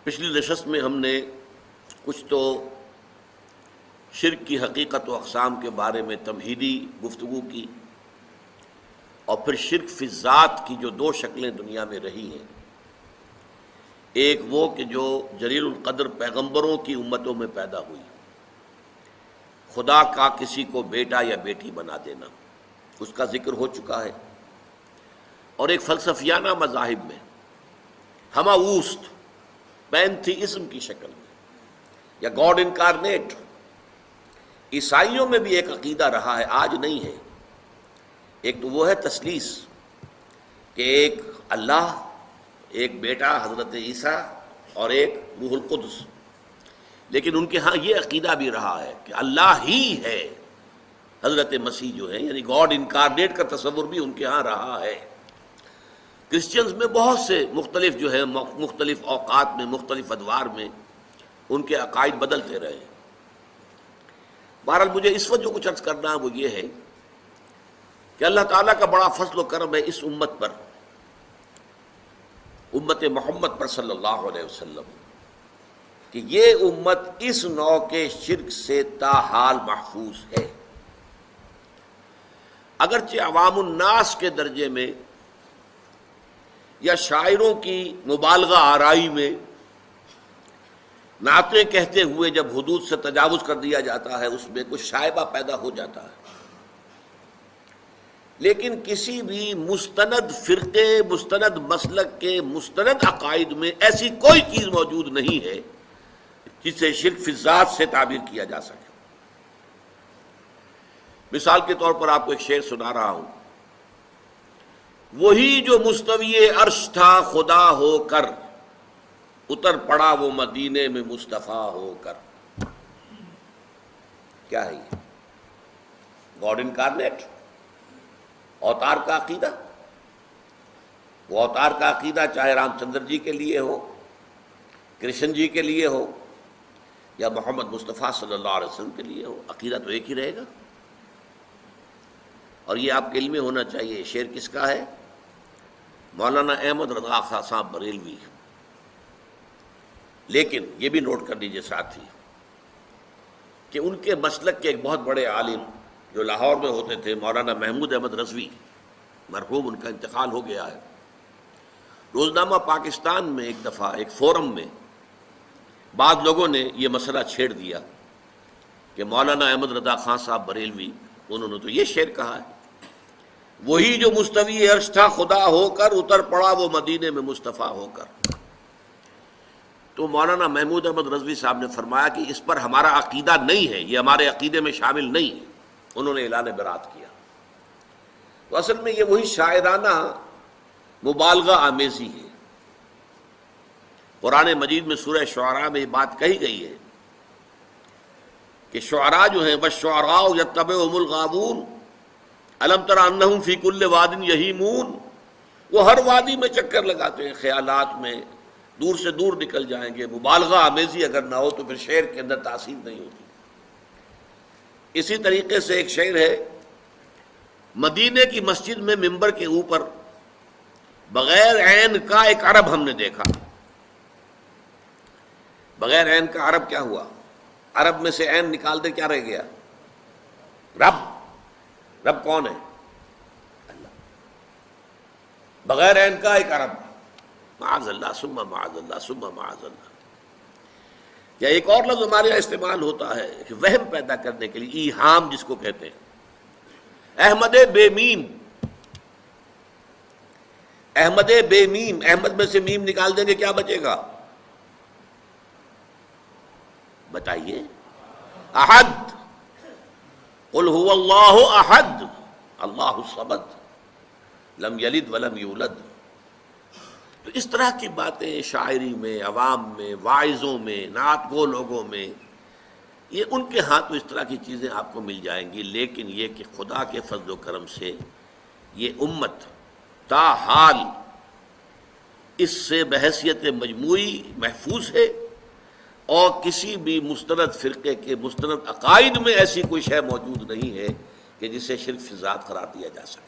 پچھلی نشست میں ہم نے کچھ تو شرک کی حقیقت و اقسام کے بارے میں تمہیدی گفتگو کی، اور پھر شرک فی الذات کی جو دو شکلیں دنیا میں رہی ہیں، ایک وہ کہ جو جلیل القدر پیغمبروں کی امتوں میں پیدا ہوئی، خدا کا کسی کو بیٹا یا بیٹی بنا دینا، اس کا ذکر ہو چکا ہے، اور ایک فلسفیانہ مذاہب میں ہمہ اوست پینتھیزم کی شکل میں یا گاڈ انکارنیٹ، عیسائیوں میں بھی ایک عقیدہ رہا ہے، آج نہیں ہے۔ ایک تو وہ ہے تثلیث کہ ایک اللہ، ایک بیٹا حضرت عیسیٰ اور ایک روح القدس، لیکن ان کے ہاں یہ عقیدہ بھی رہا ہے کہ اللہ ہی ہے حضرت مسیح جو ہے، یعنی گاڈ انکارنیٹ کا تصور بھی ان کے ہاں رہا ہے۔ کرسچنز میں بہت سے مختلف جو ہے مختلف اوقات میں مختلف ادوار میں ان کے عقائد بدلتے رہے۔ بہرحال مجھے اس وقت جو کچھ عرض کرنا ہے وہ یہ ہے کہ اللہ تعالیٰ کا بڑا فضل و کرم ہے اس امت پر، امت محمد پر صلی اللہ علیہ وسلم، کہ یہ امت اس نوع کے شرک سے تاحال محفوظ ہے۔ اگرچہ عوام الناس کے درجے میں یا شاعروں کی مبالغہ آرائی میں نعتیں کہتے ہوئے جب حدود سے تجاوز کر دیا جاتا ہے، اس میں کچھ شائبہ پیدا ہو جاتا ہے، لیکن کسی بھی مستند فرقے، مستند مسلک کے مستند عقائد میں ایسی کوئی چیز موجود نہیں ہے جسے شرک فی الذات سے تعبیر کیا جا سکے۔ مثال کے طور پر آپ کو ایک شعر سنا رہا ہوں، وہی جو مستوی عرش تھا خدا ہو کر، اتر پڑا وہ مدینے میں مصطفیٰ ہو کر۔ کیا ہے یہ؟ گاڈ انکارنیٹ، اوتار کا عقیدہ۔ وہ اوتار کا عقیدہ چاہے رام چندر جی کے لیے ہو، کرشن جی کے لیے ہو، یا محمد مصطفیٰ صلی اللہ علیہ وسلم کے لیے ہو، عقیدہ تو ایک ہی رہے گا۔ اور یہ آپ کے علم میں ہونا چاہیے، شعر کس کا ہے؟ مولانا احمد رضا خان صاحب بریلوی۔ لیکن یہ بھی نوٹ کر لیجئے ساتھی کہ ان کے مسلک کے ایک بہت بڑے عالم جو لاہور میں ہوتے تھے، مولانا محمود احمد رضوی، مرحوم، ان کا انتقال ہو گیا ہے۔ روزنامہ پاکستان میں ایک دفعہ ایک فورم میں بعض لوگوں نے یہ مسئلہ چھیڑ دیا کہ مولانا احمد رضا خان صاحب بریلوی، انہوں نے تو یہ شعر کہا ہے، وہی جو مستوی عرش تھا خدا ہو کر، اتر پڑا وہ مدینے میں مصطفیٰ ہو کر۔ تو مولانا محمود احمد رضوی صاحب نے فرمایا کہ اس پر ہمارا عقیدہ نہیں ہے، یہ ہمارے عقیدے میں شامل نہیں ہے۔ انہوں نے اعلان برات کیا۔ تو اصل میں یہ وہی شاعرانہ مبالغہ آمیزی ہے۔ قرآن مجید میں سورہ شعراء میں یہ بات کہی گئی ہے کہ شعراء جو ہیں وَالشُّعَرَاءُ يَتَّبِعُهُمُ الْغَاوُونَ أَلَمْ تَرَ أَنَّهُمْ فِي كُلِّ وَادٍ يَهِيمُونَ، وہ ہر وادی میں چکر لگاتے ہیں، خیالات میں دور سے دور نکل جائیں گے۔ مبالغہ آمیزی اگر نہ ہو تو پھر شعر کے اندر تاثیر نہیں ہوتی۔ اسی طریقے سے ایک شعر ہے، مدینے کی مسجد میں ممبر کے اوپر بغیر عین کا ایک عرب ہم نے دیکھا۔ بغیر عین کا عرب کیا ہوا؟ عرب میں سے عین نکال دے کیا رہ گیا؟ رب۔ رب کون ہے؟ اللہ۔ بغیر عین کا ایک عرب، معاذ اللہ ثم معاذ اللہ ثم معاذ اللہ۔ یا ایک اور لفظ ہمارے یہاں استعمال ہوتا ہے کہ وہم پیدا کرنے کے لیے، ایہام جس کو کہتے ہیں، احمد بے میم۔ احمد بے میم، احمد میں سے میم نکال دیں گے کیا بچے گا؟ بتائیے۔ احد، قل هو اللہ احد اللہ الصمد لم یلد ولم یولد۔ تو اس طرح کی باتیں شاعری میں، عوام میں، واعظوں میں، نعت گو لوگوں میں، یہ ان کے ہاں تو اس طرح کی چیزیں آپ کو مل جائیں گی، لیکن یہ کہ خدا کے فضل و کرم سے یہ امت تاحال اس سے بحیثیت مجموعی محفوظ ہے، اور کسی بھی مستند فرقے کے مستند عقائد میں ایسی کوئی شے موجود نہیں ہے کہ جسے شرک فی ذات قرار دیا جا سکے۔